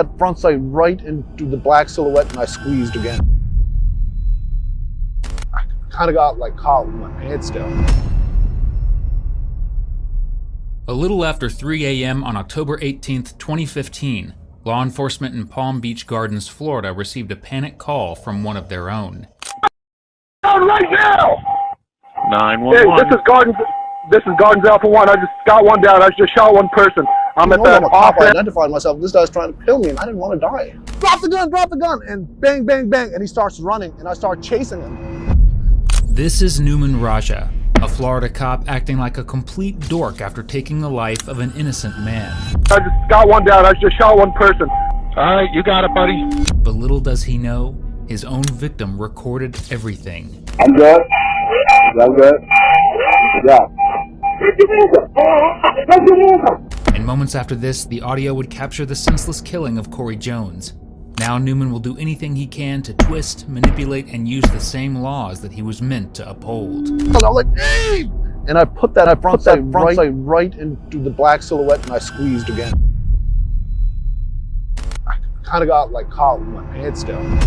That front sight right into the black silhouette, and I squeezed again. I kind of got like caught with my pants down. A little after 3 a.m. on October 18th, 2015, law enforcement in Palm Beach Gardens, Florida received a panic call from one of their own. Down right now! 911. Hey, this is Gardens Alpha 1. I just got one down. I just shot one person. I'm at that I off-ramp. identified myself. This guy's trying to kill me, and I didn't want to die. Drop the gun, and bang, bang, bang, and he starts running, and I start chasing him. This is Newman Raja, a Florida cop acting like a complete dork after taking the life of an innocent man. I just got one down. I just shot one person. All right, you got it, buddy. But little does he know, his own victim recorded everything. I'm good. I'm good. Yeah. And moments after this, the audio would capture the senseless killing of Corey Jones. Now Newman will do anything he can to twist, manipulate, and use the same laws that he was meant to uphold. And I was like, hey! And I put that front sight right into the black silhouette, and I squeezed again. I kind of got like caught with my pants down.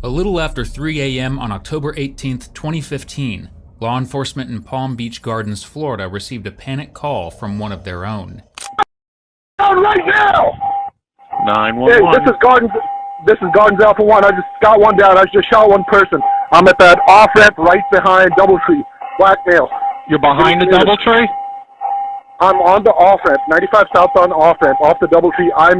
A little after 3 a.m. on October 18th, 2015, law enforcement in Palm Beach Gardens, Florida received a panic call from one of their own. Down right now! 911. Hey, this is Gardens Alpha 1. I just got one down. I just shot one person. I'm at that off-ramp right behind Doubletree. Blackmail. You're behind the Doubletree? I'm on the off-ramp, 95 southbound off-ramp, off the Doubletree. I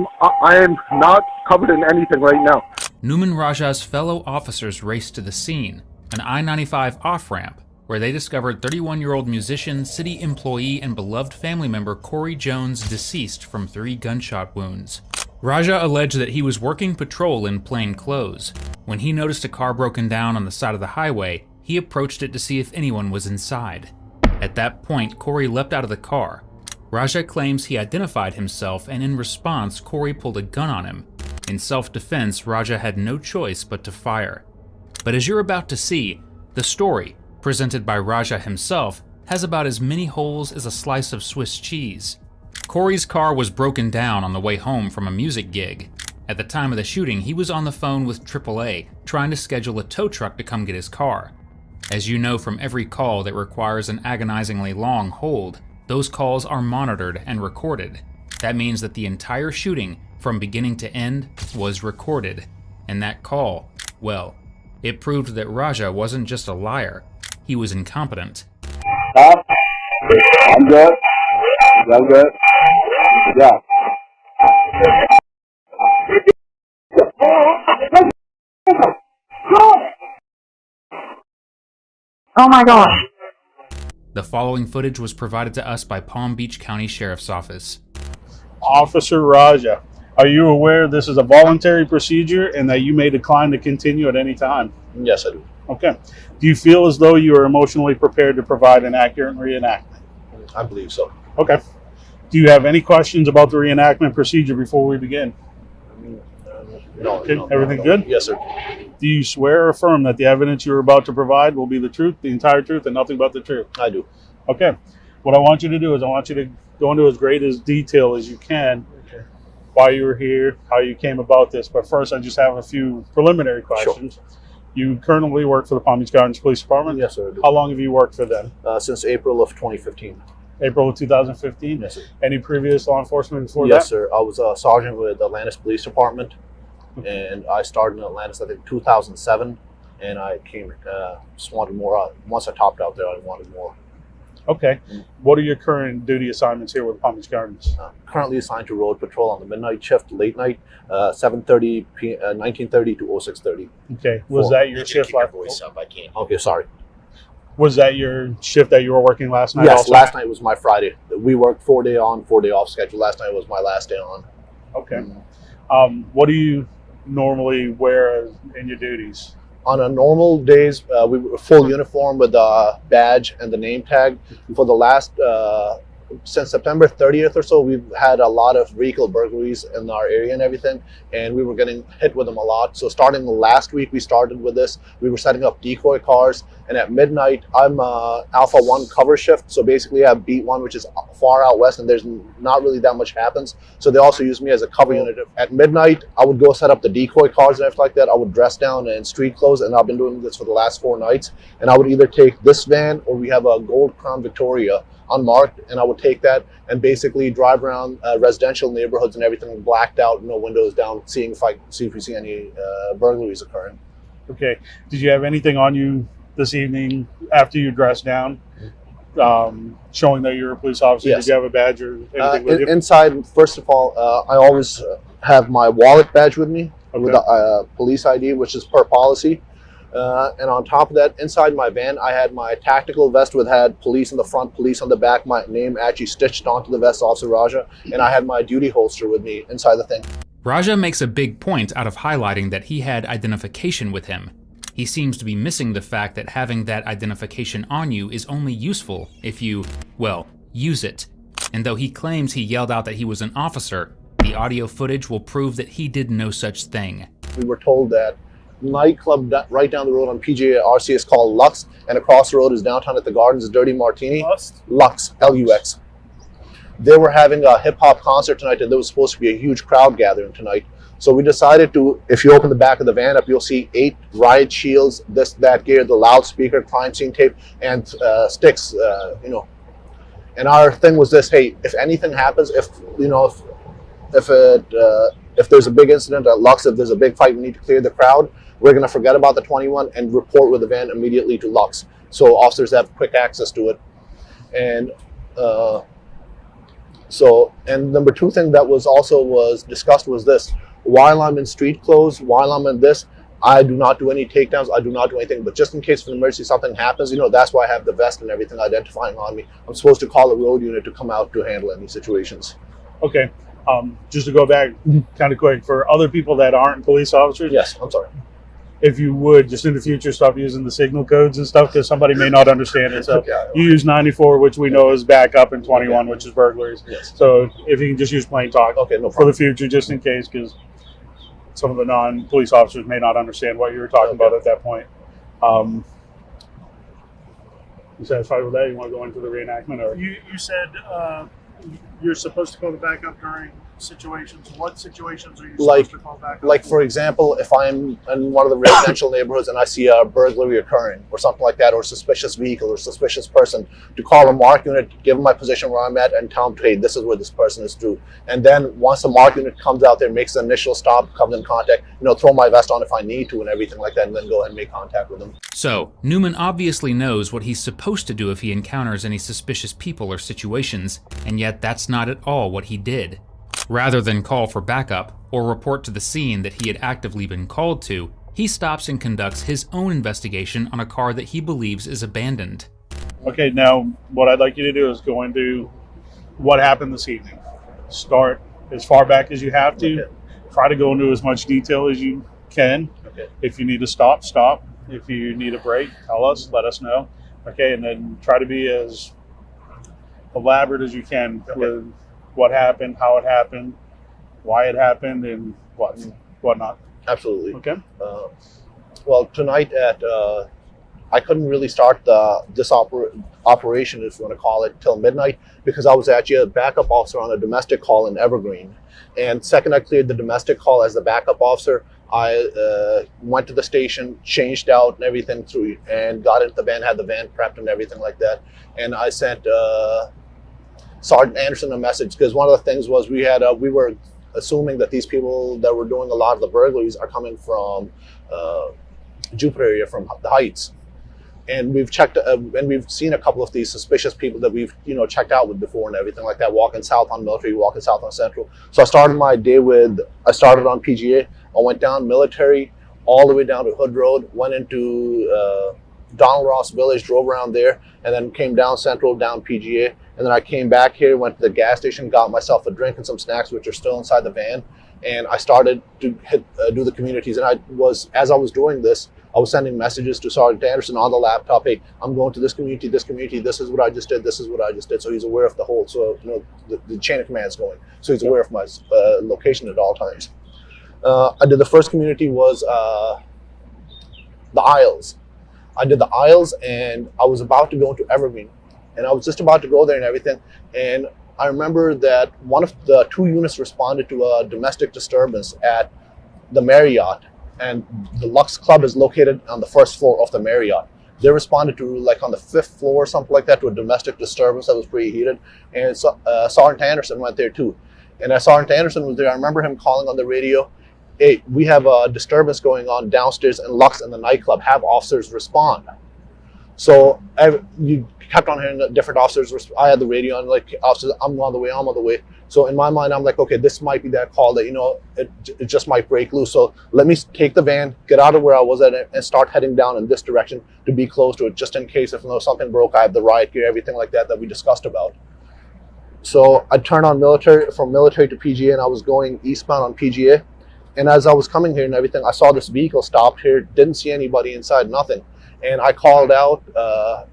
am not covered in anything right now. Newman Raja's fellow officers raced to the scene, an I-95 off-ramp, where they discovered 31-year-old musician, city employee, and beloved family member Corey Jones deceased from 3 gunshot wounds. Raja alleged that he was working patrol in plain clothes. When he noticed a car broken down on the side of the highway, he approached it to see if anyone was inside. At that point, Corey leapt out of the car. Raja claims he identified himself, and in response, Corey pulled a gun on him. In self-defense, Raja had no choice but to fire. But as you're about to see, the story, presented by Raja himself, has about as many holes as a slice of Swiss cheese. Corey's car was broken down on the way home from a music gig. At the time of the shooting, he was on the phone with AAA, trying to schedule a tow truck to come get his car. As you know from every call that requires an agonizingly long hold, those calls are monitored and recorded. That means that the entire shooting, from beginning to end, was recorded. And that call, well, it proved that Raja wasn't just a liar, he was incompetent. I'm good. I'm good. Yeah. Oh my gosh. The following footage was provided to us by Palm Beach County Sheriff's Office. Officer Raja, are you aware this is a voluntary procedure and that you may decline to continue at any time? Yes, I do. Okay. Do you feel as though you are emotionally prepared to provide an accurate reenactment? I believe so. Okay. Do you have any questions about the reenactment procedure before we begin? No. Okay. No, Everything no. good? Yes, sir. Do you swear or affirm that the evidence you are about to provide will be the truth, the entire truth, and nothing but the truth? I do. Okay. What I want you to do is I want you to go into as great as detail as you can. Okay. Why you were here, how you came about this. But first, I just have a few preliminary questions. Sure. You currently work for the Palm Beach Gardens Police Department? Yes, sir. I do. How long have you worked for them? Since April of 2015. April of 2015? Yes, sir. Any previous law enforcement before that? Yes, sir. I was a sergeant with the Atlantis Police Department, and I started in Atlantis, I think, 2007, and I came, just wanted more. Once I topped out there, I wanted more. Okay. What are your current duty assignments here with Palm Beach Gardens? Currently assigned to road patrol on the midnight shift, late night, 7:30 p.m., 19:30 to 06:30. Okay. Was that your shift last up, I can't. Okay, sorry. Was that your shift that you were working last night? Yes, also? last night was my Friday. We worked 4-day on, 4-day off schedule. Last night was my last day on. Okay. What do you normally wear in your duties? On a normal days, we were full uniform with the badge and the name tag. For the last since September 30th or so, we've had a lot of vehicle burglaries in our area and everything, and we were getting hit with them a lot. So starting last week, we started with this. We were setting up decoy cars, and at midnight, I'm Alpha 1 cover shift. So basically, I have Beat 1, which is far out west, and there's not really that much happens. So they also use me as a cover unit. At midnight, I would go set up the decoy cars and everything like that. I would dress down in street clothes, and I've been doing this for the last 4 nights. And I would either take this van, or we have a gold Crown Victoria unmarked, and I would take that and basically drive around residential neighborhoods and everything, blacked out, no windows down, see if we see any burglaries occurring. Okay. Did you have anything on you this evening after you dressed down, showing that you're a police officer? Yes. Did you have a badge or anything with you? Inside, first of all, I always have my wallet badge with me, with a police ID, which is per policy. And on top of that, inside my van, I had my tactical vest with had police in the front, police on the back, my name actually stitched onto the vest, Officer Raja, and I had my duty holster with me inside the thing. Raja makes a big point out of highlighting that he had identification with him. He seems to be missing the fact that having that identification on you is only useful if you, well, use it. And though he claims he yelled out that he was an officer, the audio footage will prove that he did no such thing. We were told that nightclub right down the road on PGA RC is called Lux, and across the road is downtown at the Gardens, Dirty Martini. Lux, Lux. They were having a hip-hop concert tonight, and there was supposed to be a huge crowd gathering tonight. So we decided to, if you open the back of the van up, you'll see 8 riot shields, this, that gear, the loudspeaker, crime scene tape, and sticks, And our thing was this: hey, if anything happens, if there's a big incident at Lux, if there's a big fight, we need to clear the crowd, we're going to forget about the 21 and report with the van immediately to Lux, so officers have quick access to it. And and number 2 thing that was discussed was this: while I'm in street clothes, while I'm in this, I do not do any takedowns, I do not do anything, but just in case of an emergency something happens, that's why I have the vest and everything identifying on me. I'm supposed to call a road unit to come out to handle any situations. Okay. Just to go back kind of quick, for other people that aren't police officers, Yes, I'm sorry. if you would, just in the future, stop using the signal codes and stuff, because somebody may not understand it. So Okay. you use 94, which we know is backup, and 21, which is burglaries. Yes. So if you can just use plain talk Okay, no for problem. the future, just in case, because some of the non-police officers may not understand what you were talking about at that point. You satisfied with that? You want to go into the reenactment? Or You said you're supposed to call the backup during situations. What situations are you supposed to call backup? Like, for example, if I'm in one of the residential neighborhoods and I see a burglary occurring or something like that, or a suspicious vehicle or suspicious person, to call a mark unit, give them my position where I'm at, and tell them, hey, this is where this person is through. And then once the mark unit comes out there, makes the initial stop, comes in contact, throw my vest on if I need to and everything like that, and then go ahead and make contact with them. So, Newman obviously knows what he's supposed to do if he encounters any suspicious people or situations, and yet that's not at all what he did. Rather than call for backup or report to the scene that he had actively been called to, he stops and conducts his own investigation on a car that he believes is abandoned. Okay, now what I'd like you to do is go into what happened this evening. Start as far back as you have to. Okay. Try to go into as much detail as you can. Okay. If you need to stop, stop. If you need a break, tell us, let us know. Okay, and then try to be as elaborate as you can with what happened, how it happened, why it happened, and whatnot. Absolutely. Okay. Well, tonight I couldn't really start this operation, if you want to call it, till midnight, because I was actually a backup officer on a domestic call in Evergreen. And second I cleared the domestic call as the backup officer, I went to the station, changed out and everything through, and got into the van, had the van prepped and everything like that. And I sent Sergeant Anderson a message, because one of the things was we were assuming that these people that were doing a lot of the burglaries are coming from Jupiter area, from the Heights. And we've checked, and we've seen a couple of these suspicious people that we've, checked out with before and everything like that, walking south on Military, walking south on Central. So I started my day I started on PGA. I went down Military, all the way down to Hood Road, went into Donald Ross Village, drove around there, and then came down Central, down PGA. And then I came back here, went to the gas station, got myself a drink and some snacks, which are still inside the van. And I started to do the communities. And as I was doing this, I was sending messages to Sergeant Anderson on the laptop. Hey, I'm going to this community. This is what I just did. This is what I just did. So he's aware of the whole. So the chain of command is going. So he's aware of my location at all times. I did the first community was the Isles. I did the Isles, and I was about to go into Evergreen, and I was just about to go there and everything. And I remember that one of the 2 units responded to a domestic disturbance at the Marriott, and the Lux Club is located on the 1st floor of the Marriott. They responded to like on the 5th floor or something like that to a domestic disturbance that was pretty heated, and so, Sergeant Anderson went there too. And as Sergeant Anderson was there, I remember him calling on the radio, hey, we have a disturbance going on downstairs in Lux in the nightclub, have officers respond. So you kept on hearing different officers. I had the radio on, like, officers, I'm on the way. So in my mind, I'm like, okay, this might be that call that, it just might break loose. So let me take the van, get out of where I was at, and start heading down in this direction to be close to it, just in case if something broke. I have the riot gear, everything like that we discussed about. So I turned on from military to PGA, and I was going eastbound on PGA. And as I was coming here and everything, I saw this vehicle stopped here, didn't see anybody inside, nothing. And I called out,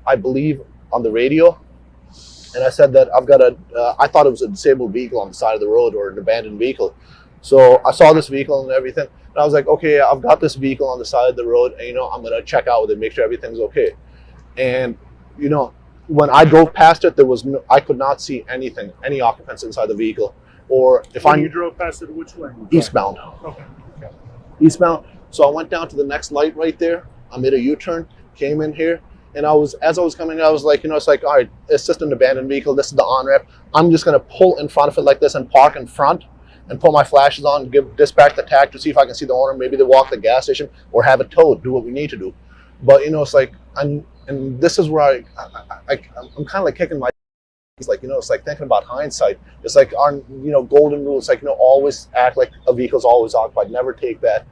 I believe, on the radio, and I said that I thought it was a disabled vehicle on the side of the road or an abandoned vehicle. So I saw this vehicle and everything, and I was like, okay, I've got this vehicle on the side of the road, and, I'm going to check out with it, make sure everything's okay. And, when I drove past it, I could not see anything, any occupants inside the vehicle. Or if you drove past it, which way? Eastbound. Okay. Eastbound. So I went down to the next light right there. I made a U-turn, came in here, and as I was coming, I was like, it's like, all right, it's just an abandoned vehicle. This is the on-ramp. I'm just going to pull in front of it like this and park in front and put my flashes on, dispatch the tag to see if I can see the owner. Maybe they walk to the gas station or have it towed, do what we need to do. But, it's like, and this is where I'm kind of like kicking my, it's like, it's like thinking about hindsight. It's like our, golden rule. It's like, always act like a vehicle's always occupied. Never take that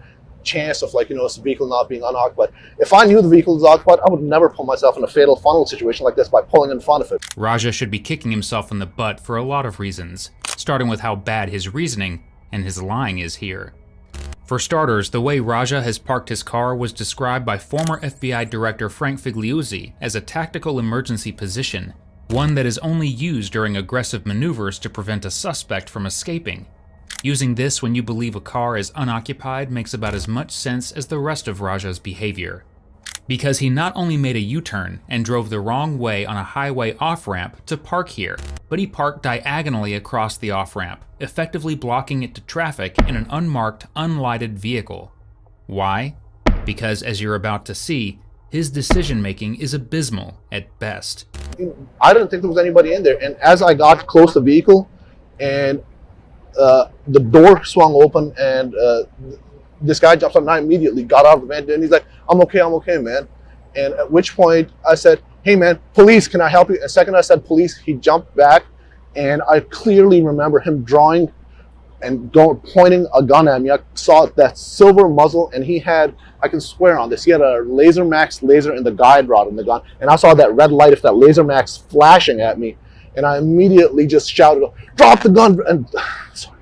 chance of like, this vehicle not being unoccupied. If I knew the vehicle was occupied, I would never put myself in a fatal funnel situation like this by pulling in front of it. Raja should be kicking himself in the butt for a lot of reasons, starting with how bad his reasoning and his lying is here. For starters, the way Raja has parked his car was described by former FBI Director Frank Figliuzzi as a tactical emergency position, one that is only used during aggressive maneuvers to prevent a suspect from escaping. Using this when you believe a car is unoccupied makes about as much sense as the rest of Raja's behavior. Because he not only made a U-turn and drove the wrong way on a highway off-ramp to park here, but he parked diagonally across the off-ramp, effectively blocking it to traffic in an unmarked, unlighted vehicle. Why? Because, as you're about to see, his decision-making is abysmal at best. I didn't think there was anybody in there, and as I got close to the vehicle, and the door swung open, and this guy jumps up, and I immediately got out of the van, and he's like, I'm okay, man. And at which point I said, hey, man, police, can I help you? And the second I said police, he jumped back, and I clearly remember him drawing and pointing a gun at me. I saw that silver muzzle, and he had, I can swear on this, he had a Laser Max laser in the guide rod in the gun, and I saw that red light of that Laser Max flashing at me, and I immediately just shouted, drop the gun, and sorry.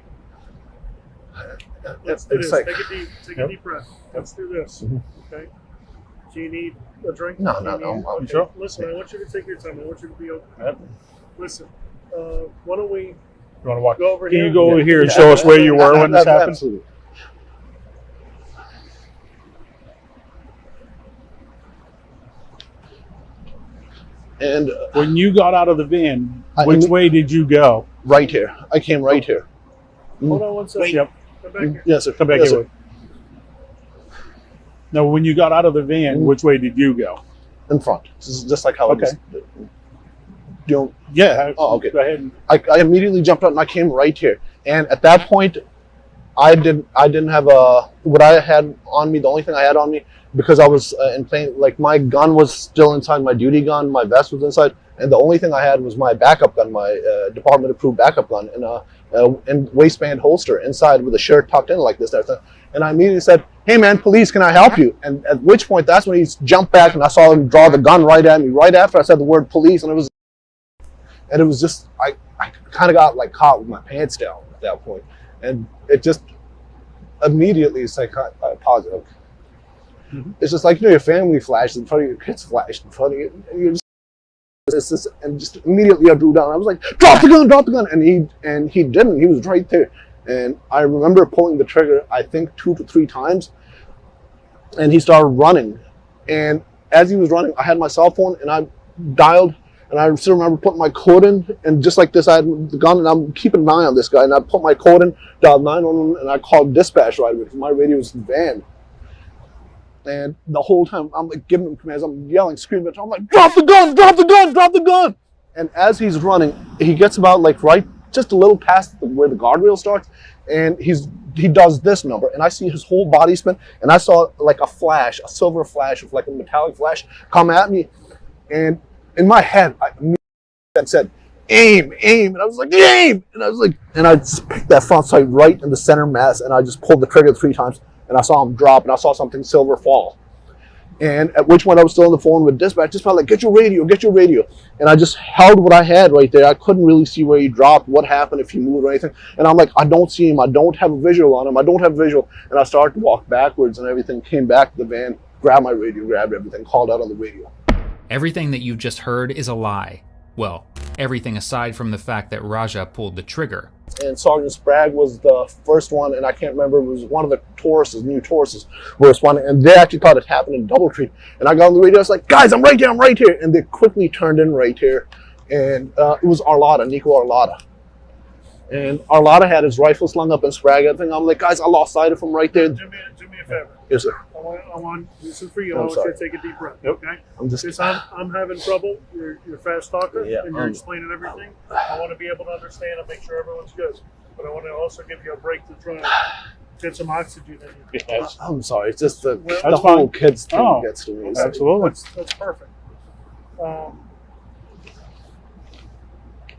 Let's do this. Like, take a deep breath. Let's do this. Okay. Do you need a drink? No. Okay. Sure. Listen, I want you to take your time. I want you to be open. Yep. Listen, why don't we You want to walk? go over Can here? you go over here and show us where you were when this happened? Absolutely. And When you got out of the van, I- which way did you go? right here, I came right here. Hold on one second. Yep. Come back here. Yes, sir. Come back Yes, here. sir. Now, when you got out of the van, which way did you go? In front. This is just like how Okay. it is. You know, Yeah. Oh, okay. Go ahead. I immediately jumped out and I came right here. And at that point, I didn't have what I had on me. The only thing I had on me, because I was in plain, like my gun was still inside, my duty gun, my vest was inside, and the only thing I had was my backup gun, my department approved backup gun, in a waistband holster inside with a shirt tucked in like this. And I immediately said, "Hey man, police, can I help you?" And at which point, that's when he jumped back, and I saw him draw the gun right at me. Right after I said the word police, and it was just I kind of got like caught with my pants down at that point, and it just immediately it's like I pause it. It's just like, your family flashed in front of you, your kids flashed in front of you, and you're and just immediately I drew down. I was like, drop the gun, and he didn't. He was right there, and I remember pulling the trigger, I think 2 to 3 times, and he started running. And as he was running, I had my cell phone and I dialed, and I still remember putting my code in, and just like this, I had the gun, and I'm keeping an eye on this guy, and I put my code in, dialed 911, and I called dispatch right away because my radio was in the van. And the whole time, I'm like giving him commands. I'm yelling, screaming. I'm like, drop the gun, drop the gun, drop the gun. And as he's running, he gets about like right, just a little past where the guardrail starts. And he does this number. And I see his whole body spin. And I saw like a flash, a silver flash of like a metallic flash come at me. And in my head, I said, aim. And I was like, aim. And I just picked that front sight right in the center mass. And I just pulled the trigger 3 times. And I saw him drop, and I saw something silver fall. And at which point I was still on the phone with dispatch, just felt like, get your radio. And I just held what I had right there. I couldn't really see where he dropped, what happened, if he moved or anything. And I'm like, I don't see him. I don't have a visual on him. And I started to walk backwards and everything, came back to the van, grabbed my radio, grabbed everything, called out on the radio. Everything that you've just heard is a lie. Well, everything aside from the fact that Raja pulled the trigger. And Sergeant Sprague was the first one, and I can't remember, it was one of the new Tauruses were responding, and they actually thought it happened in Doubletree. And I got on the radio, I was like, guys, I'm right here. And they quickly turned in right here. And it was Nico Arlotta. And Arlotta had his rifle slung up in Sprague. I think I'm like, guys, I lost sight of him right there. Do me a favor. Yes, sir. I want this is for you. I'm I want you sorry. to take a deep breath. Nope. Okay. Since I'm having trouble. You're a fast talker, Yeah, and you're explaining everything. I want to be able to understand and make sure everyone's good. But I want to also give you a break to try to get some oxygen in you. Yes. I'm sorry. It's just the Well, whole kids thing Oh. gets to me. Okay. Absolutely. That's perfect.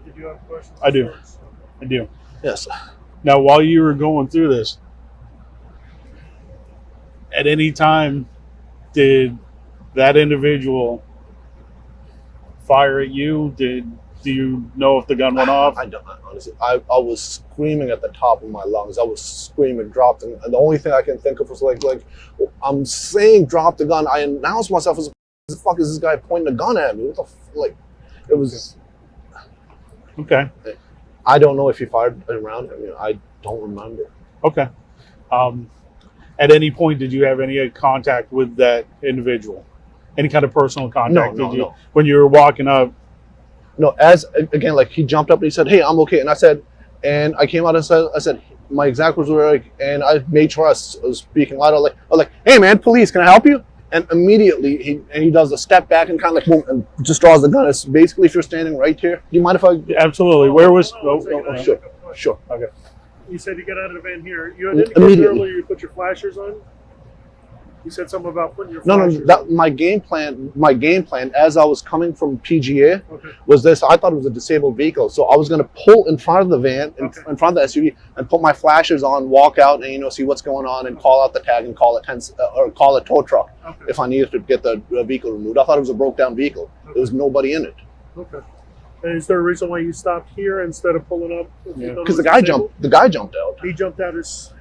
Did you have questions? I do. I do. Yes. Now, while you were going through this, at any time did that individual fire at you? Do you know if the gun went off? I don't know, honestly. I was screaming at the top of my lungs. I was screaming, dropped, and the only thing I can think of was like I'm saying drop the gun. I announced myself as, the fuck is this guy pointing a gun at me? What the it was. Okay. I don't know if he fired around. I don't remember. Okay. At any point, did you have any contact with that individual? Any kind of personal contact? No. When you were walking up? No, again, like he jumped up and he said, "Hey, I'm okay," and I came out and said, my exact words were like, and I made sure I was speaking loud. I was like, "Hey, man, police, can I help you?" And immediately he does a step back and kind of like boom, and just draws the gun. It's basically, if you're standing right here, do you mind if I? Absolutely. Where was? Sure. Okay. You said you got out of the van here. You had indicated Immediately. earlier you put your flashers on. You said something about putting your No. flashers on. My game plan, as I was coming from PGA, Okay. was this. I thought it was a disabled vehicle, so I was going to pull in front of the van, in front of the SUV, and put my flashers on, walk out, and see what's going on, and call out the tag and call a tow truck if I needed to get the vehicle removed. I thought it was a broke down vehicle. There was nobody in it. Okay. And is there a reason why you stopped here instead of pulling up? Because the guy jumped out. He jumped out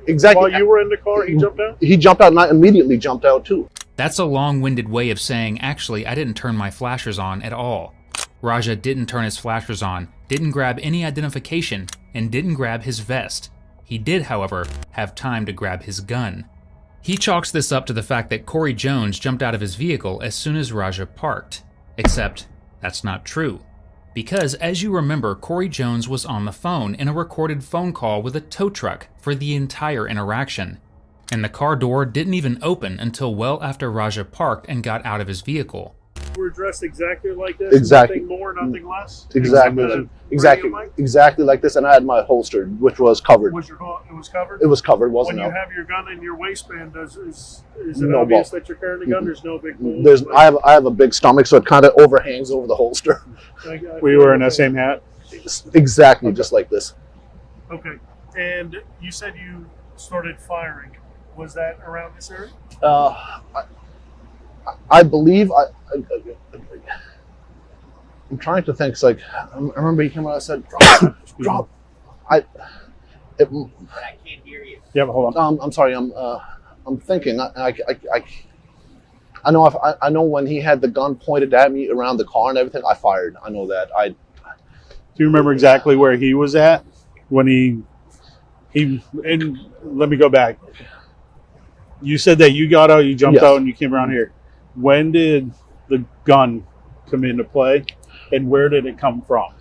Exactly. while you were in the car. He jumped out. He jumped out, and I immediately jumped out too. That's a long-winded way of saying, actually, I didn't turn my flashers on at all. Raja didn't turn his flashers on, didn't grab any identification, and didn't grab his vest. He did, however, have time to grab his gun. He chalks this up to the fact that Corey Jones jumped out of his vehicle as soon as Raja parked. Except, that's not true. Because, as you remember, Corey Jones was on the phone in a recorded phone call with a tow truck for the entire interaction. And the car door didn't even open until well after Raja parked and got out of his vehicle. We're dressed exactly like this. Exactly. Nothing more, nothing less. Exactly like this, and I had my holster, which was covered. It was covered. It was covered, When wasn't you it? have your gun in your waistband, is it No obvious ball. that you're carrying a gun? There's no big bulge. I have a big stomach, so it kind of overhangs over the holster. Were you wearing that same hat? Exactly, just like this. Okay. And you said you started firing. Was that around this area? I believe I'm trying to think. It's like I remember he came out and said, "Drop." I can't hear you. Yeah, but hold on. I'm sorry. I'm thinking. I I know. I know when he had the gun pointed at me around the car and everything, I fired. I know that. Do you remember exactly where he was at when he? And let me go back. You said that you got out, you jumped Yes. out, and you came around here. When did the gun come into play, and where did it come from?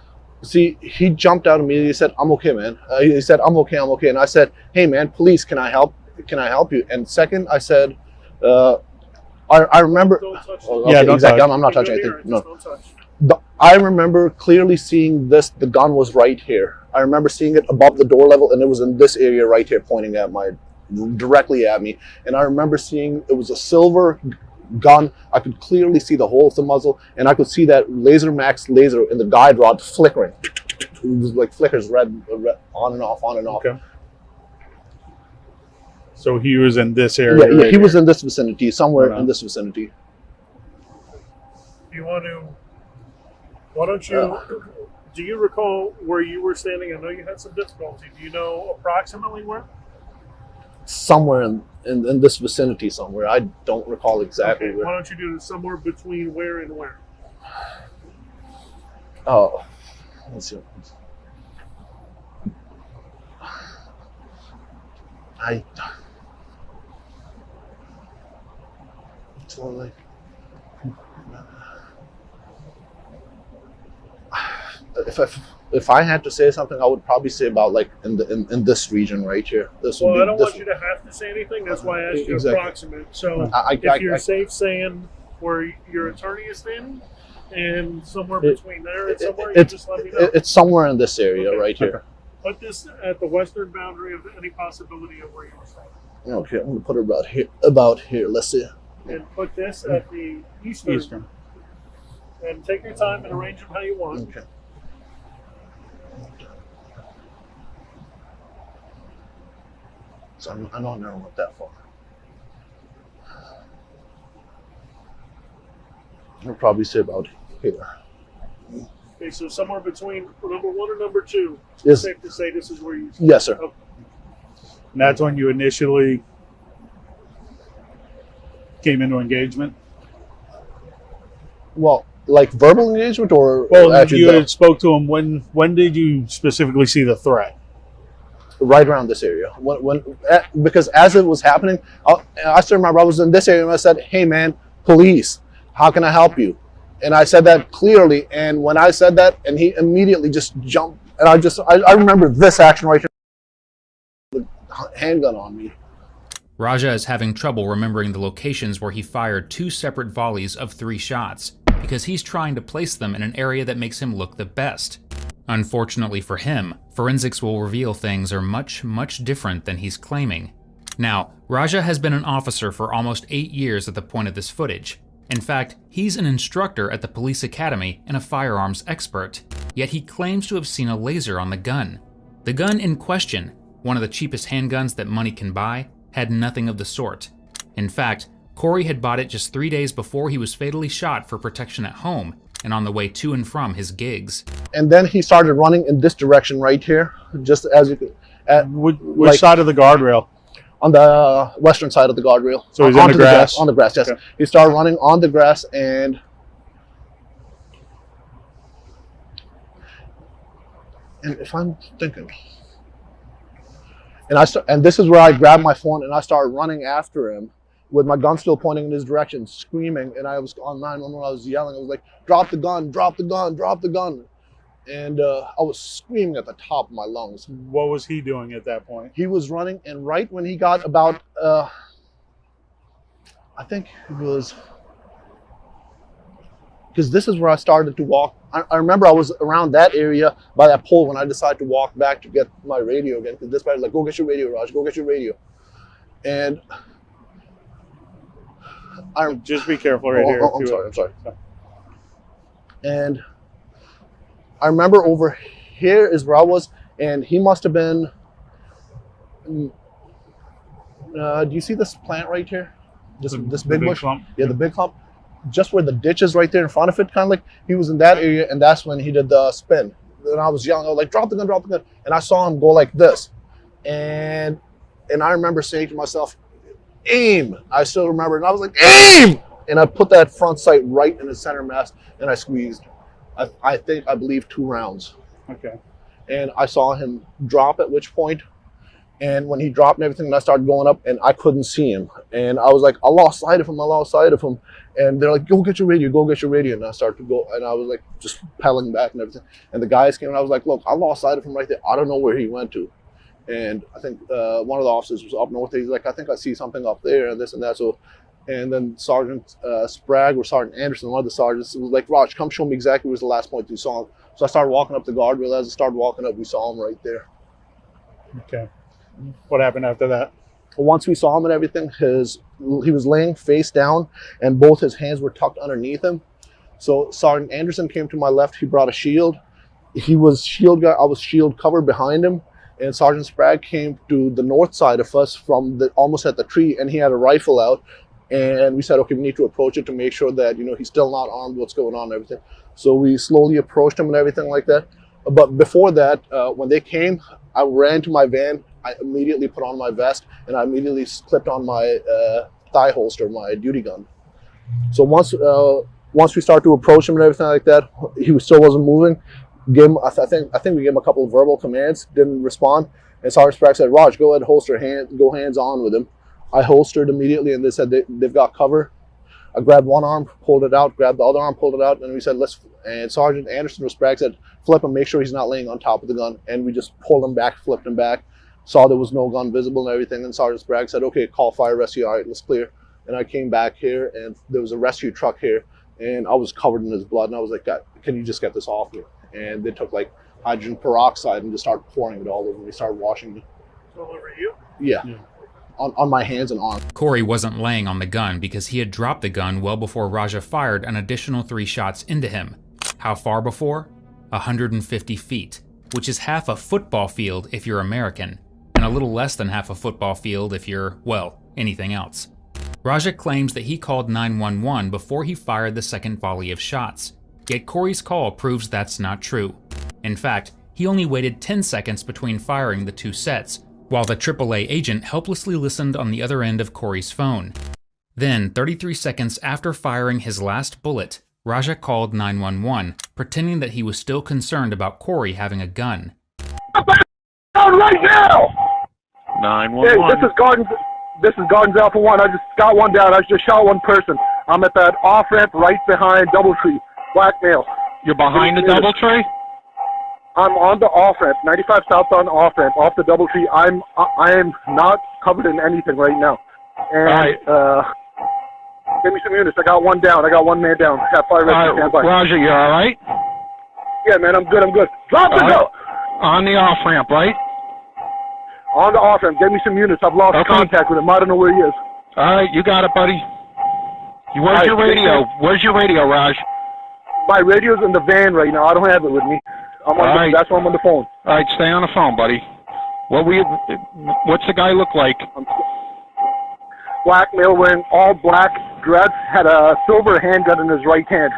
See, he jumped out immediately. He said, "I'm okay, man." He said, I'm okay." And I said, "Hey, man, police, can I help? Can I help you?" And second, I said, I remember. Don't touch Oh, it. okay, Yeah, don't exactly. touch. I'm not You're touching good anything. here, No. just don't touch. I remember clearly seeing this. The gun was right here. I remember seeing it above the door level, and it was in this area right here, pointing at directly at me. And I remember seeing it was a silver gun. I could clearly see the hole of the muzzle, and I could see that Laser Max laser in the guide rod flickering. It was like flickers, red, on and off, on and off. Okay. So he was in this Yeah, area. yeah, right he was here. in this vicinity, somewhere Right on. in this vicinity. Do you want to? Why don't you? Do you recall where you were standing? I know you had some difficulty. Do you know approximately where? Somewhere in this vicinity somewhere. I don't recall exactly Okay, where. why don't you do somewhere between where and where? Oh, let's see. So like, if I had to say something, I would probably say about like in this region right here. This would Well, be I don't this. want you to have to say anything. That's why I asked you Exactly. approximate. So I if you're safe saying where your attorney is standing and somewhere between there and somewhere, you just let me know. it's somewhere in this area Okay. right here. Put this at the western boundary of any possibility of where you were standing. Okay, I'm gonna put it about here. About here. Let's see. And put this at the eastern. And take your time and arrange them how you want. Okay. So I don't know what that far. I'll probably say about here. Okay, so somewhere between number 1 and number 2, Yes. it's safe to say this is where you stand. Yes, sir. And that's when you initially came into engagement. Well, like verbal engagement or Well, actually you had spoke to him. When did you specifically see the threat? right around this area. Because as it was happening, I still remember I was in this area and I said, "Hey, man, police, how can I help you?" And I said that clearly. And when I said that, and he immediately just jumped, and I remember this action right here, the handgun on me. Raja is having trouble remembering the locations where he fired 2 separate volleys of 3 shots, because he's trying to place them in an area that makes him look the best. Unfortunately for him, forensics will reveal things are much, much different than he's claiming. Now, Raja has been an officer for almost 8 years at the point of this footage. In fact, he's an instructor at the police academy and a firearms expert, yet he claims to have seen a laser on the gun. The gun in question, one of the cheapest handguns that money can buy, had nothing of the sort. In fact, Corey had bought it just 3 days before he was fatally shot for protection at home and on the way to and from his gigs. And then he started running in this direction right here, just as you could, Which side of the guardrail? on the western side of the guardrail. So he's on Onto the grass? On the grass, yes. Okay. He started running on the grass, and if I'm thinking, and this is where I grabbed my phone and I started running after him with my gun still pointing in his direction, screaming, and I was on 911. I was yelling. I was like, "Drop the gun! Drop the gun! Drop the gun!" And I was screaming at the top of my lungs. What was he doing at that point? He was running, and right when he got about, I think it was, because this is where I started to walk. I remember I was around that area by that pole when I decided to walk back to get my radio again. Because this guy was like, "Go get your radio, Raj. Go get your radio." And Just be careful right here. I'm sorry. And I remember over here is where I was, and he must have been. Do you see this plant right here? This big bush. Clump? Yeah, the big clump. Just where the ditch is right there in front of it, kind of like he was in that area, and that's when he did the spin. And I was yelling, I was like, "Drop the gun, drop the gun!" And I saw him go like this, and I remember saying to myself, "Aim!" I still remember, and I was like, "Aim!" and I put that front sight right in the center mass, and I squeezed. I believe 2 rounds. Okay. And I saw him drop, at which point, and when he dropped and everything, and I started going up, and I couldn't see him. And I was like, I lost sight of him. And they're like, go get your radio. And I started to go, and I was like, just pedaling back and everything. And the guys came, and I was like, look, I lost sight of him right there. I don't know where he went to. And I think one of the officers was up north. He's like, I think I see something up there and this and that. So, and then Sergeant Sprague or Sergeant Anderson, one of the sergeants, was like, Raj, come show me exactly where's the last point you saw him. So I started walking up the guardrail. As I started walking up, we saw him right there. Okay. What happened after that? Once we saw him and everything, he was laying face down, and both his hands were tucked underneath him. So Sergeant Anderson came to my left. He brought a shield. He was shield guy. I was shield covered behind him. And Sergeant Sprague came to the north side of us from almost at the tree, and he had a rifle out. And we said, okay, we need to approach it to make sure that, he's still not armed, what's going on and everything. So we slowly approached him and everything like that. But before that, when they came, I ran to my van. I immediately put on my vest, and I immediately clipped on my thigh holster, my duty gun. So once we started to approach him and everything like that, he still wasn't moving. I think we gave him a couple of verbal commands, didn't respond. And Sergeant Sprague said, Raj, go ahead, go hands on with him. I holstered immediately, and they said they've got cover. I grabbed one arm, pulled it out, grabbed the other arm, pulled it out, and we said, and Sergeant Anderson or Sprague said, flip him, make sure he's not laying on top of the gun. And we just pulled him back, flipped him back, saw there was no gun visible and everything. And Sergeant Sprague said, okay, call fire rescue, all right, let's clear. And I came back here, and there was a rescue truck here, and I was covered in his blood, and I was like, can you just get this off me? And they took like hydrogen peroxide and just started pouring it all over me, started washing me. All over you? Yeah. On my hands and arms. Corey wasn't laying on the gun because he had dropped the gun well before Raja fired an additional 3 shots into him. How far before? 150 feet, which is half a football field if you're American, and a little less than half a football field if you're, well, anything else. Raja claims that he called 911 before he fired the second volley of shots, yet Corey's call proves that's not true. In fact, he only waited 10 seconds between firing the 2 sets, while the AAA agent helplessly listened on the other end of Corey's phone. Then, 33 seconds after firing his last bullet, Raja called 911, pretending that he was still concerned about Corey having a gun. Down right now! 911. Hey, this is Gardens Alpha 1. I just got one down. I just shot one person. I'm at that off-ramp right behind Doubletree. Black male. You're behind the Doubletree? I'm on the off-ramp, 95 southbound off-ramp, off the Doubletree. I am not covered in anything right now. And, give me some units. I got one down. I got one man down. Got fire rescue standby. Roger, you all right? Yeah, man, I'm good. Drop the gun! On the off-ramp, right? On the off-ramp. Get me some units. I've lost contact with him. I don't know where he is. All right, you got it, buddy. Where's your radio? Where's your radio, Raj? My radio's in the van right now. I don't have it with me. That's why I'm on the phone. All right, stay on the phone, buddy. What's the guy look like? Black male wearing all black dress, had a silver handgun in his right hand.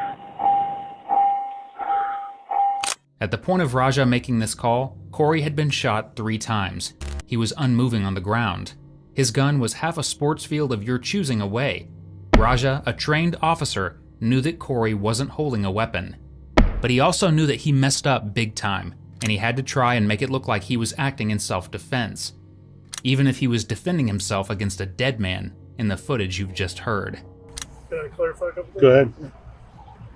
At the point of Raja making this call, Corey had been shot 3 times. He was unmoving on the ground. His gun was half a sports field of your choosing away. Raja, a trained officer, knew that Corey wasn't holding a weapon. But he also knew that he messed up big time, and he had to try and make it look like he was acting in self-defense, even if he was defending himself against a dead man in the footage you've just heard. Can I clarify a couple things? Go ahead.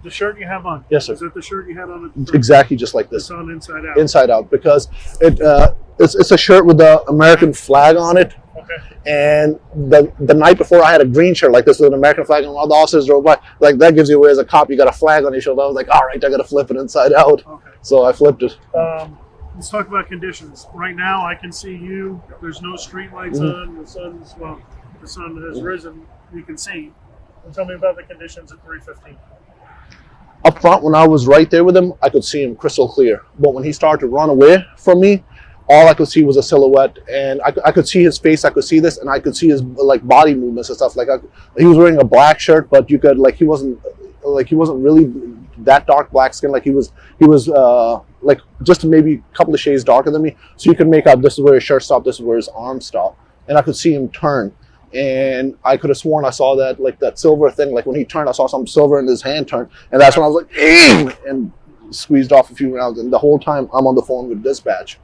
The shirt you have on. Yes, sir. Is that the shirt you had on? Exactly just like this. It's on inside out. Inside out, because it's a shirt with the American flag on it. Okay. And the night before, I had a green shirt like this with an American flag, and one of the officers drove by. Like, that gives you away as a cop. You got a flag on your shoulder. I was like, all right, I got to flip it inside out. Okay. So I flipped it. Let's talk about conditions. Right now, I can see you. There's no street lights on. The sun has risen. You can see. And tell me about the conditions at 3:15. Up front, when I was right there with him, I could see him crystal clear. But when he started to run away from me, all I could see was a silhouette, and I could see his face. I could see this, and I could see his like body movements and stuff. Like he was wearing a black shirt, but you could he wasn't really that dark black skin. Like he was like just maybe a couple of shades darker than me. So you could make out this is where his shirt stopped, this is where his arm stopped, and I could see him turn. And I could have sworn I saw that, like that silver thing, like when he turned, I saw some silver in his hand turn, and that's when I was like, aim, and squeezed off a few rounds. And the whole time I'm on the phone with dispatch.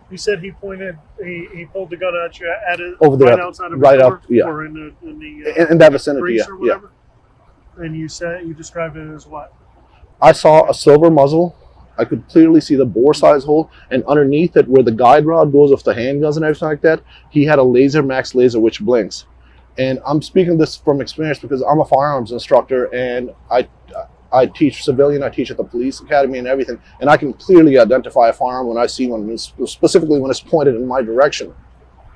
You said he pulled the gun at you Over there, right outside of right the door, up, yeah. or In that vicinity, crease yeah, or whatever. And you described it as what? I saw a silver muzzle. I could clearly see the bore size hole, and underneath it, where the guide rod goes with the handguns and everything like that, he had a laser max laser which blinks. And I'm speaking this from experience because I'm a firearms instructor, and I teach civilian, I teach at the police academy and everything, and I can clearly identify a firearm when I see one, specifically when it's pointed in my direction.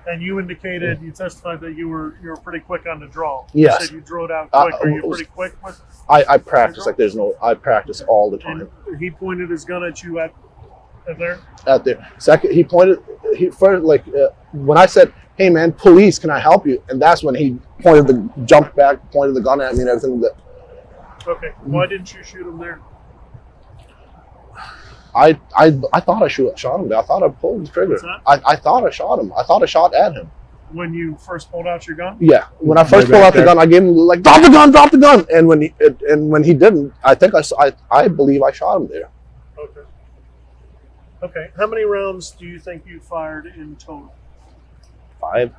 And you indicated, you testified that you were pretty quick on the draw. Yes. You said you drew it out quick. Are you pretty quick with? I practice like I practice all the time. And he pointed his gun at you at there? Out there. Second, he pointed, when I said, hey man, police, can I help you? And that's when he jumped back, pointed the gun at me and everything. Okay. Why didn't you shoot him there? I thought I shot him there. I thought I pulled the trigger. What's that? I thought I shot him. I thought I shot at him. When you first pulled out your gun? Yeah. When I first pulled out the gun, I gave him like, drop the gun. And when he didn't, I believe I shot him there. Okay. Okay. How many rounds do you think you fired in total? 5.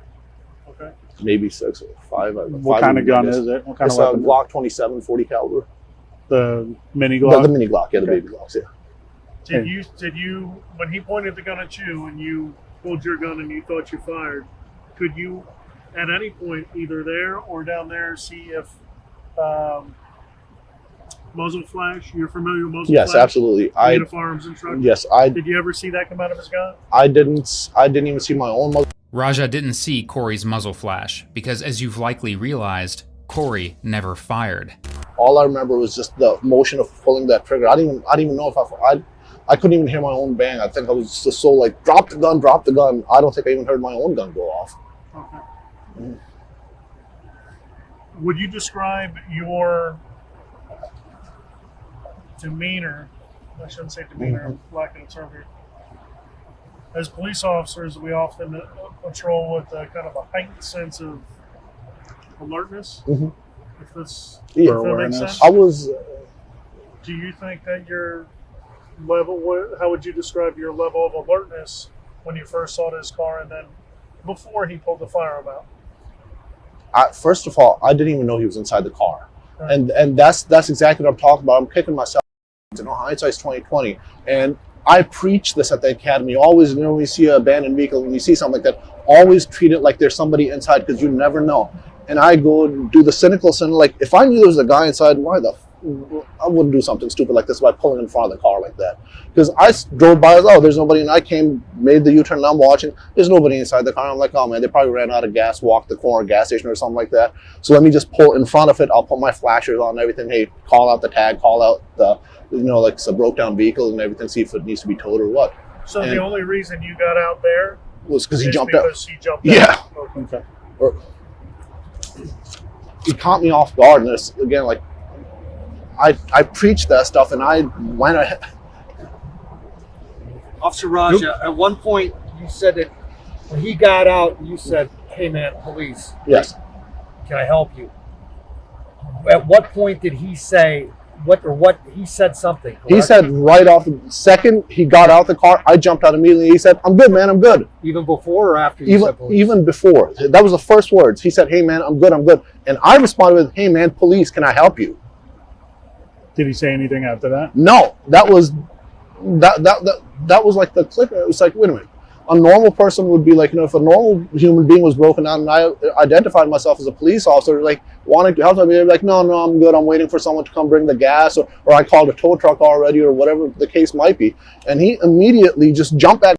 Okay. Maybe 6 or 5. What kind of gun is it? What kind It's of a weapon? Glock 27 40 caliber. The mini Glock? The mini Glock, yeah, the baby Glocks, yeah. Did you when he pointed the gun at you and you pulled your gun and you thought you fired, could you at any point either there or down there see if muzzle flash, you're familiar with muzzle flash? Yes, absolutely. Being a firearms instructor? Yes, Did you ever see that come out of his gun? I didn't even see my own muzzle. Raja didn't see Corey's muzzle flash because, as you've likely realized, Corey never fired. All I remember was just the motion of pulling that trigger. I didn't even know if I couldn't even hear my own bang. I think I was just so like, drop the gun. I don't think I even heard my own gun go off. Okay. Would you describe your demeanor, I shouldn't say demeanor, I'm lacking a term here. As police officers, we often patrol with a kind of a heightened sense of alertness. Mm-hmm. If For that makes sense. I was. Do you think that your level, how would you describe your level of alertness when you first saw this car and then before he pulled the firearm out? First of all, I didn't even know he was inside the car. Right. And that's exactly what I'm talking about. I'm kicking myself. Hindsight's 20/20. And I preach this at the academy. Always, when you see an abandoned vehicle, when you see something like that, always treat it like there's somebody inside because you never know. And I go do the cynical sin, like if I knew there was a guy inside, I wouldn't do something stupid like this by pulling in front of the car like that. Because I drove by, there's nobody, and I made the U-turn, and I'm watching, there's nobody inside the car. I'm like, oh man, they probably ran out of gas, walked the corner gas station or something like that. So let me just pull in front of it. I'll put my flashers on and everything. Hey, call out the tag, call out the, like it's a broke down vehicle and everything, see if it needs to be towed or what. So the only reason you got out there was because he jumped because he jumped out. Yeah. Okay. He caught me off guard, and this again, like I preached that stuff, and I went ahead. Officer Raja, at one point you said that when he got out, you said, "Hey man, police, Yes. can I help you?" At what point did he say what he said something? Correct? He said right off the second he got out the car, I jumped out immediately. He said, "I'm good, man. I'm good." Even before or after you said police? Even before. That was the first words. He said, "Hey man, I'm good. I'm good." And I responded with, "Hey man, police, can I help you?" Did he say anything after that? No, that was like the clicker. It was like, wait a minute. A normal person would be like, if a normal human being was broken down and I identified myself as a police officer, like wanting to help them, they'd be like, no, I'm good. I'm waiting for someone to come bring the gas, or I called a tow truck already, or whatever the case might be. And he immediately just jumped back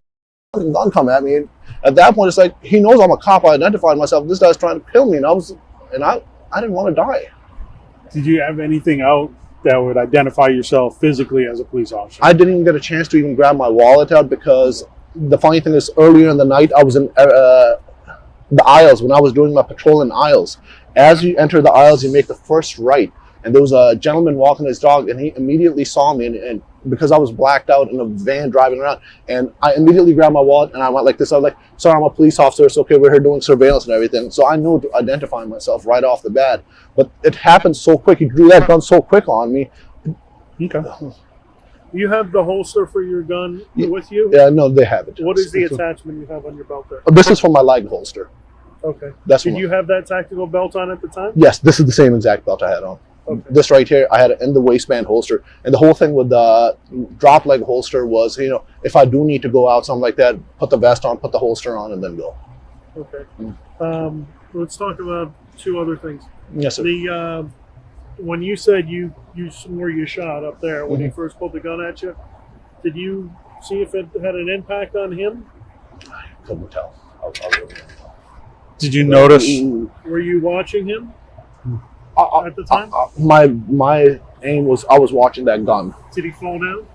and gun come at me. And at that point, it's like, he knows I'm a cop. I identified myself. This guy's trying to kill me. And I didn't want to die. Did you have anything out that would identify yourself physically as a police officer? I didn't even get a chance to even grab my wallet out, because the funny thing is, earlier in the night, I was in the aisles when I was doing my patrol in aisles. As you enter the aisles, you make the first right, and there was a gentleman walking his dog, and he immediately saw me, and because I was blacked out in a van driving around, and I immediately grabbed my wallet and I went like this. I was like, sorry, I'm a police officer. It's okay. We're here doing surveillance and everything. So I knew to identify myself right off the bat, but it happened so quick. He drew that gun so quick on me. Okay. You have the holster for your gun with you? Yeah, no, they have it. What is the attachment you have on your belt there? This is for my leg holster. Okay. That's Did one. you have that tactical belt on at the time? Yes, this is the same exact belt I had on. Okay. This right here, I had it in the waistband holster. And the whole thing with the drop leg holster was, you know, if I do need to go out, something like that, put the vest on, put the holster on, and then go. Okay. Let's talk about two other things. Yes, sir. The when you said you swore you shot up there when he first pulled the gun at you, did you see if it had an impact on him? I couldn't tell. I really couldn't tell. Did you notice? Were you watching him at the time? My aim was I was watching that gun. Did he fall down?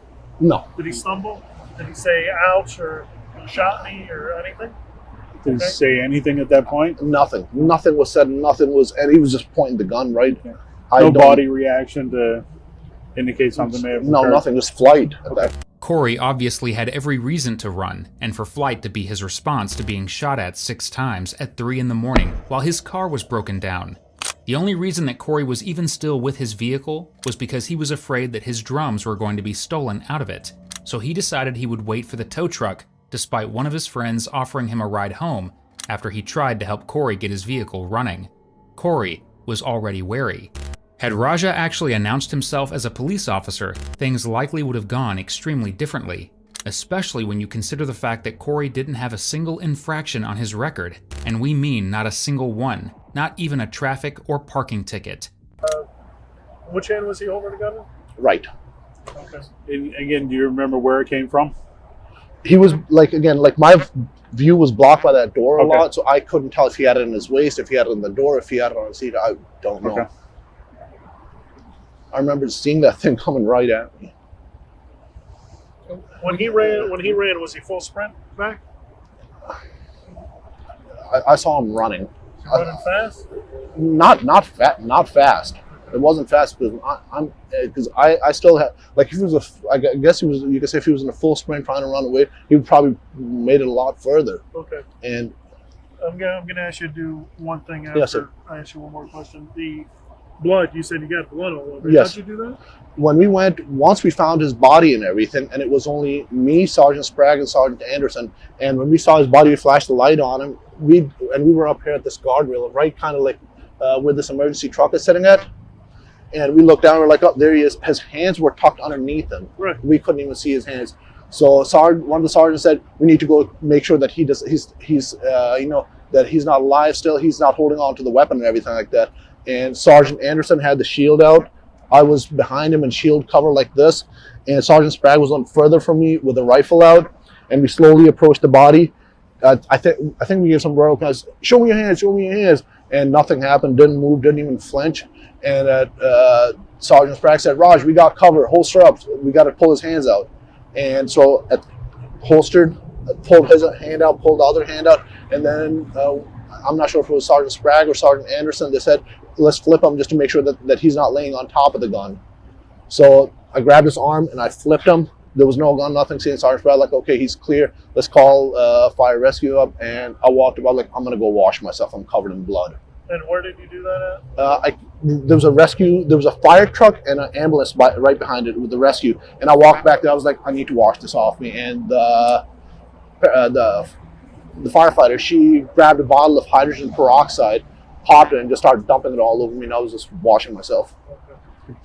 No. Did he stumble? Did he say ouch or you shot me or anything? Did he say anything at that point? Nothing. Nothing was said. Nothing was, and he was just pointing the gun right. Okay. I No don't- body reaction to indicate something may have No, occurred? nothing. Just flight. At that. Corey obviously had every reason to run, and for flight to be his response to being shot at 6 times at 3 in the morning while his car was broken down. The only reason that Corey was even still with his vehicle was because he was afraid that his drums were going to be stolen out of it. So he decided he would wait for the tow truck, despite one of his friends offering him a ride home after he tried to help Corey get his vehicle running. Corey was already wary. Had Raja actually announced himself as a police officer, things likely would have gone extremely differently, especially when you consider the fact that Corey didn't have a single infraction on his record, and we mean not a single one, not even a traffic or parking ticket. Which hand was he holding the gun in? Right. Okay. And again, do you remember where it came from? He was like my view was blocked by that door a Okay. lot, so I couldn't tell if he had it in his waist, if he had it in the door, if he had it on his seat. I don't know. Okay. I remember seeing that thing coming right at me. When he ran, was he full sprint back? I saw him running. Running fast? Not fast. It wasn't fast because I still had, like, if he was I guess he was, you could say if he was in a full sprint trying to run away, he would probably made it a lot further. Okay. And I'm gonna ask you to do one thing after Yes, sir. I ask you one more question. The blood, you said you got blood all over. Yes. How'd you do that? when we went, once we found his body and everything, and it was only me, Sergeant Sprague, and Sergeant Anderson, and when we saw his body, we flashed the light on him. We were up here at this guardrail, right, kind of like where this emergency truck is sitting at. And we looked down, we're like, oh, there he is. His hands were tucked underneath him. Right. We couldn't even see his hands. So one of the sergeants said, we need to go make sure that that he's not alive still. He's not holding on to the weapon and everything like that. And Sergeant Anderson had the shield out. I was behind him in shield cover like this. And Sergeant Sprague was on further from me with a rifle out. And we slowly approached the body. I think we gave some royal guys, show me your hands, show me your hands. And nothing happened, didn't move, didn't even flinch. And Sergeant Sprague said, Raj, we got cover, holster up. We got to pull his hands out. And so holstered, pulled his hand out, pulled the other hand out. And then I'm not sure if it was Sergeant Sprague or Sergeant Anderson. They said, let's flip him just to make sure that he's not laying on top of the gun. So I grabbed his arm and I flipped him. There was no gun, nothing. Seeing Sergeant Sprague, like, okay, he's clear. Let's call fire rescue up. And I walked about like, I'm going to go wash myself. I'm covered in blood. And where did you do that at? There was a fire truck and an ambulance right behind it with the rescue. And I walked back there. I was like, I need to wash this off me. And the firefighter, she grabbed a bottle of hydrogen peroxide, popped it, and just started dumping it all over me. And I was just washing myself. Okay.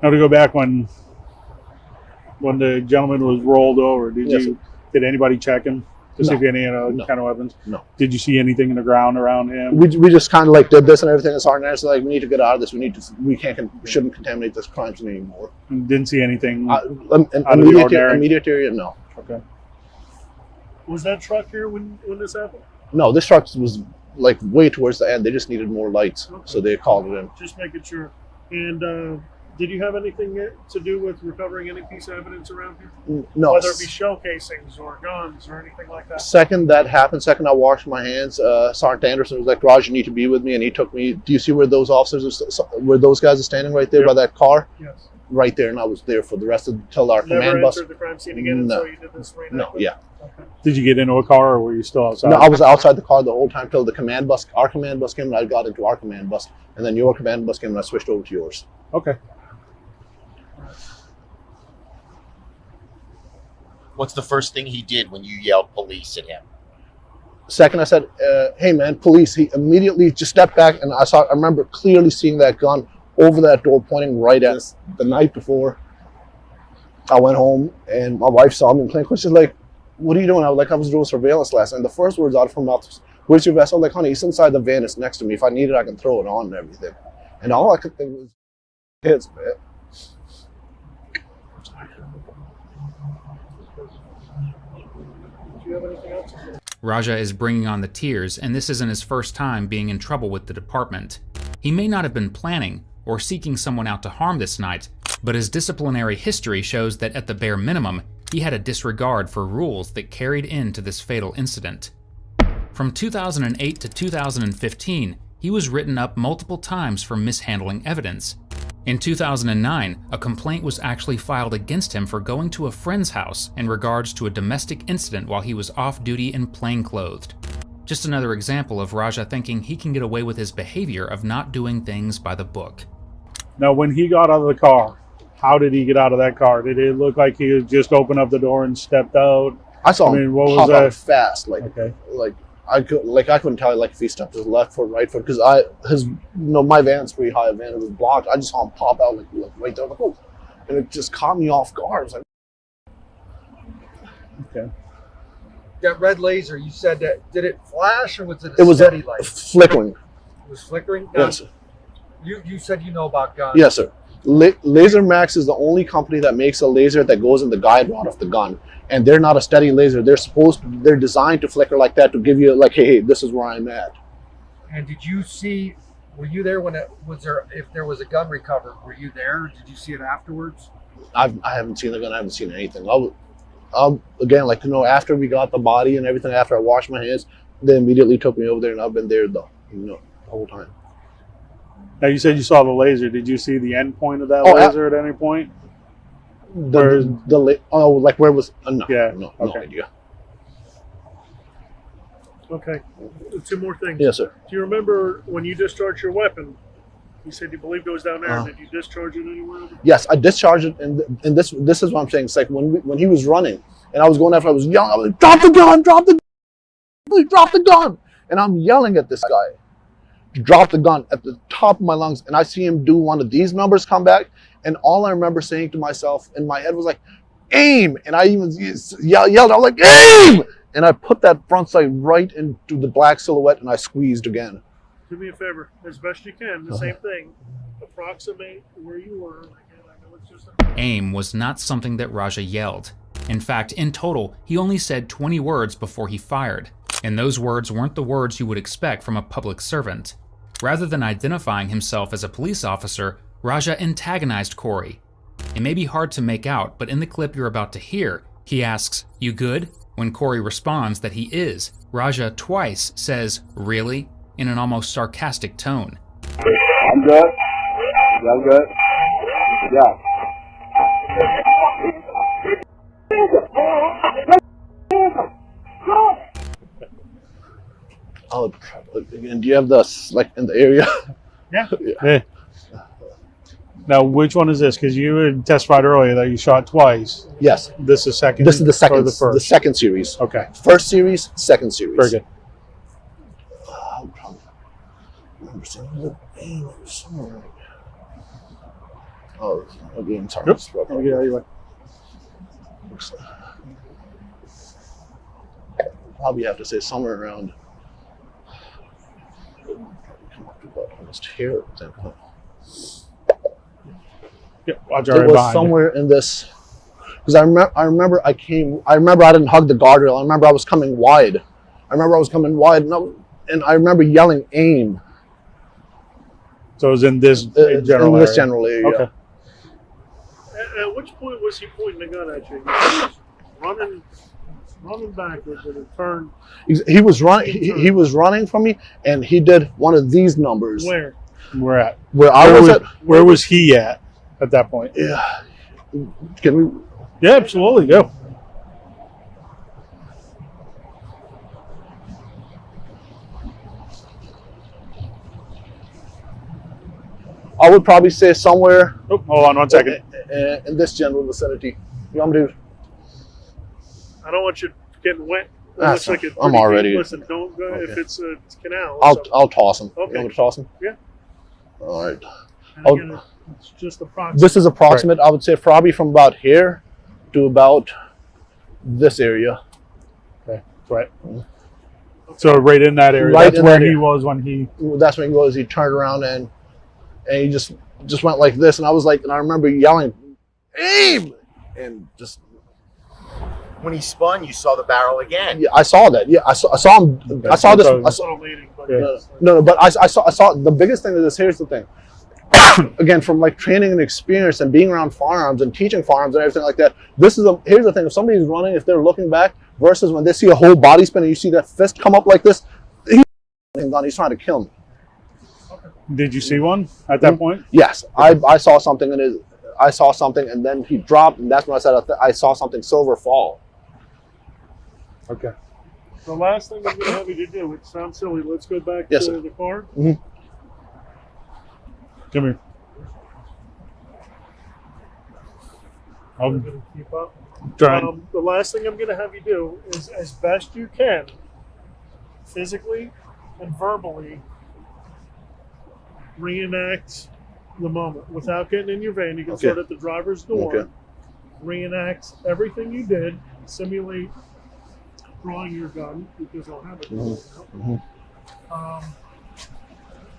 Now to go back when the gentleman was rolled over, did anybody check him to see if he had any kind of weapons? No. Did you see anything in the ground around him? We just kind of like did this and everything. And Sergeant Anderson like, we need to get out of this. We shouldn't contaminate this crime scene anymore. Didn't see anything. Out of the ordinary? Immediate area, no. Okay. Was that truck here when this happened? No, this truck was like way towards the end. They just needed more lights, so they called it in. Just making sure. And did you have anything to do with recovering any piece of evidence around here? No. Whether it be shell casings or guns or anything like that? Second that happened, I washed my hands. Sergeant Anderson was like, Raj, you need to be with me. And he took me. Do you see where those guys are standing right there by that car? Yes. right there, and I was there for the rest of till our Never command bus. entered the crime scene again No. until you did this reenactment? No, yeah. Okay. Did you get into a car, or were you still outside? No, I was outside the car the whole time till the command bus, our command bus came, and I got into our command bus, and then your command bus came, and I switched over to yours. Okay. What's the first thing he did when you yelled police at him? Second, I said, "Hey, man, police!" He immediately just stepped back, and I remember clearly seeing that gun over that door, pointing right at us. The night before, I went home, and my wife saw me in plainclothes. She's like, "What are you doing?" I was like, "I was doing surveillance last night." And the first words out of her mouth was, "Where's your vest?" I was like, "Honey, it's inside the van. It's next to me. If I need it, I can throw it on and everything." And all I could think was, kids, man. Do you have anything else? Raja is bringing on the tears, and this isn't his first time being in trouble with the department. He may not have been planning or seeking someone out to harm this night, but his disciplinary history shows that at the bare minimum, he had a disregard for rules that carried into this fatal incident. From 2008 to 2015, he was written up multiple times for mishandling evidence. In 2009, a complaint was actually filed against him for going to a friend's house in regards to a domestic incident while he was off duty and plainclothed. Just another example of Raja thinking he can get away with his behavior of not doing things by the book. Now, when he got out of the car, how did he get out of that car? Did it look like he just opened up the door and stepped out? I saw him what was pop that? out fast, like Okay. I couldn't tell like if he stepped his left foot, right foot, because my van's pretty high, van, it was blocked. I just saw him pop out like right there, like, oh, and it just caught me off guard. I was like, Okay. That red laser, you said that, did it flash or was it it was steady light? flickering. It was flickering? Now, Yes, you said you know about guns. yes, sir. Laser Max is the only company that makes a laser that goes in the guide rod of the gun, and they're not a steady laser. They're designed to flicker like that to give you like, hey, this is where I'm at. And did you see, were you there when if there was a gun recovered, were you there? Did you see it afterwards? I haven't seen the gun. I haven't seen anything. Again, like, after we got the body and everything, after I washed my hands, they immediately took me over there, and I've been there the whole time. Now, you said you saw the laser. Did you see the end point of that Oh, laser at any point? Where was? No, Yeah, no okay. idea. Okay. Two more things. Yes, sir. Do you remember when you discharged your weapon? You said you believed it was down there. Uh-huh. Did you discharge it anywhere? Yes, I discharged it, and this is what I'm saying. It's like when he was running, and I was going after, I was yelling, I was like, "Drop the gun! Drop the gun! Drop the gun!" And I'm yelling at this guy, drop the gun at the top of my lungs, and I see him do one of these numbers come back, and all I remember saying to myself in my head was like, "Aim!" And I even yelled, I was like, "Aim!" And I put that front sight right into the black silhouette, and I squeezed again. Do me a favor, as best you can, the same thing. Approximate where you were. Again, I know it's just Aim was not something that Raja yelled. In fact, in total, he only said 20 words before he fired. And those words weren't the words you would expect from a public servant. Rather than identifying himself as a police officer, Raja antagonized Corey. It may be hard to make out, but in the clip you're about to hear, he asks, "You good?" When Corey responds that he is, Raja twice says, "Really?" in an almost sarcastic tone. I'm good. I'm good. Yeah. Oh, and do you have this like in the area? Yeah. Yeah. Now, which one is this? Because you had testified earlier that you shot twice. Yes. This is second. This is the second. Or the first. The second series. Okay. First series, second series. Very good. I'm probably remember seeing the name somewhere. Oh, again, sorry. Yep. Just broke Okay, yeah, you went. Looks like- Probably have to say somewhere around. Come up to about almost here. Then. Yeah, watch It right was behind somewhere in this, because I remember I didn't hug the guardrail. I remember I was coming wide. and I remember yelling "aim" you. So it was in this in general this area. general area. Okay. At which point was he pointing the gun at you? Running backwards and it turned. He was running. He was running from me, and he did one of these numbers. Where? Where at? Where I was at. Where was he at? at that point. Yeah. Can we? Yeah, absolutely. Go. I would probably say somewhere Oh, hold on 1 second. in this general vicinity. You want me to? I don't want you getting wet. It That's looks like it's I'm pretty already- deep. Listen, don't go Okay. if it's a canal. I'll toss him. Okay. You want me to toss him? Yeah. All right. And again, it's just approximate. This is approximate. I would say probably from about here to about this area. Okay, right. So right in that area. Right That's in where that he area. was when he. That's when he goes. He turned around and he just went like this, and I was like, and I remember yelling, "Aim!" and just When he spun, you saw the barrel again. yeah, I saw that. Yeah, I saw him. Okay. I saw this. So- I saw, Leading, but Yeah. no, but I saw the biggest thing is this. Here's the thing. Again, from like training and experience and being around firearms and teaching firearms and everything like that. Here's the thing. If somebody's running, if they're looking back, versus when they see a whole body spin and you see that fist come up like this, he's trying to kill me. Did you see one at that point? Yes, I saw something and then he dropped, and that's when I said I saw something silver fall. Okay. the last thing I'm going to have you to do, it sounds silly. Let's go back Yes, to sir. the car. Come here. I'm I'm going to keep up. trying. The last thing I'm going to have you do is, as best you can, physically and verbally, reenact the moment without getting in your van. You can Okay. start at the driver's door. Okay. Reenact everything you did. Simulate drawing your gun because I'll have it. Mhm.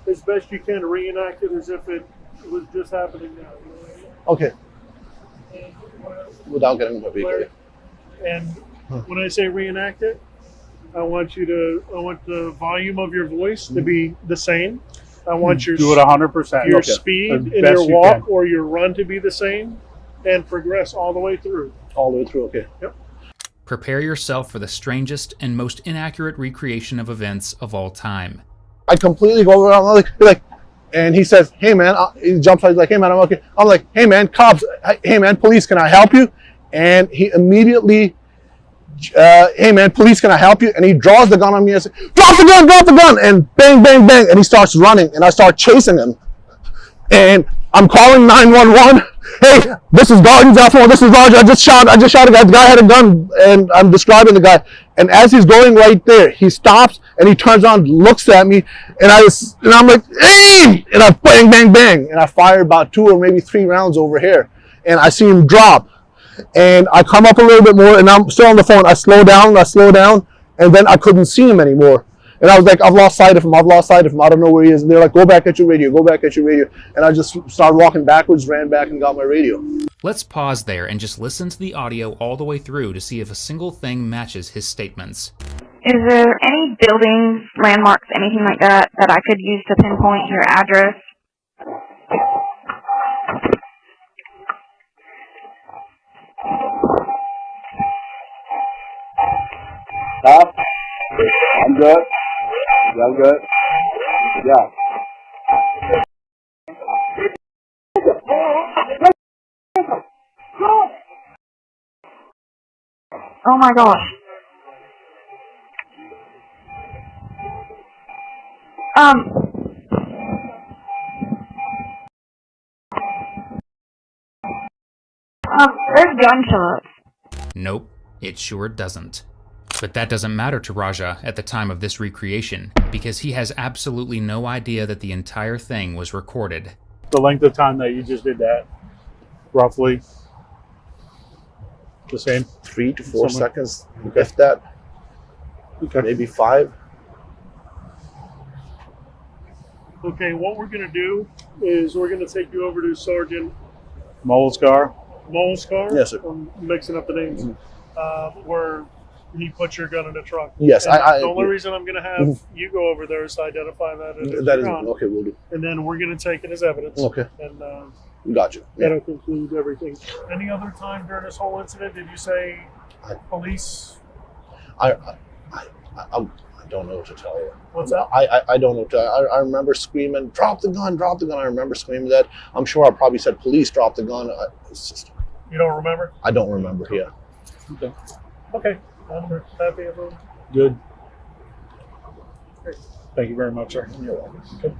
As best you can, reenact it as if it was just happening now. Okay, And, without getting my vehicle. and when I say reenact it, I want the volume of your voice to be the same. I want your Do it 100%. your Okay. speed As in best your you walk can. or your run to be the same, and progress all the way through. All the way through. Okay. Prepare yourself for the strangest and most inaccurate recreation of events of all time. I completely go around like, and he says, "Hey man," he jumps out. He's like, "Hey man, I'm okay." I'm like, "Hey man, cops! Hey man, police, can I help you?" And he immediately, "Hey man, police, can I help you?" And he draws the gun on me and says, "Drop the gun!" And bang, bang, bang, and he starts running, and I start chasing him. And I'm calling 911. Hey, this is Guardian's Alpha. This is Roger. I just shot a guy. The guy had a gun, and I'm describing the guy. And as he's going right there, he stops and he turns on, looks at me, and I'm like, aim! And I bang, bang, bang, and I fire about 2 or maybe 3 rounds over here, and I see him drop, and I come up a little bit more, and I'm still on the phone. I slow down, and then I couldn't see him anymore. And I was like, I've lost sight of him. I don't know where he is. And they're like, go back at your radio. And I just started walking backwards, ran back and got my radio. Let's pause there and just listen to the audio all the way through to see if a single thing matches his statements. Is there any buildings, landmarks, anything like that that I could use to pinpoint your address? Huh? I'm good. I'm good. Yeah. Oh my gosh. There's gunshots. Nope, it sure doesn't. But that doesn't matter to Raja at the time of this recreation, because he has absolutely no idea that the entire thing was recorded. The length of time that you just did that, roughly the same. 3 to 4 Somewhere. seconds, if that, Okay. maybe 5. Okay, what we're going to do is we're going to take you over to Sergeant Molescar. Molescar. Yes, sir. I'm mixing up the names. Where he put your gun in the trunk. Yes, And I the only reason I'm going to have you go over there is to identify that as that your is gun, okay. We'll do. and then we're going to take it as evidence. Okay, And got you. Yeah. that'll conclude everything. Any other time during this whole incident did you say police? I I don't know what to tell you. What's that? I don't know. I remember screaming, drop the gun, drop the gun. I remember screaming that. I'm sure I probably said, police, drop the gun. It's just, You don't remember? I don't remember, yeah. Okay. Okay. I'm happy about it. Good. Thank you very much, sir. You're welcome. Okay.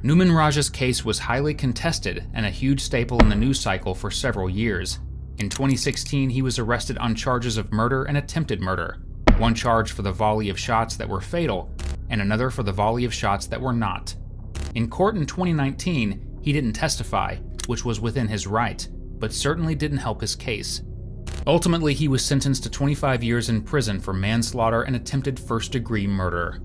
Numan Raj's case was highly contested and a huge staple in the news cycle for several years. In 2016, he was arrested on charges of murder and attempted murder, one charge for the volley of shots that were fatal, and another for the volley of shots that were not. In court in 2019, he didn't testify, which was within his right, but certainly didn't help his case. Ultimately, he was sentenced to 25 years in prison for manslaughter and attempted first-degree murder.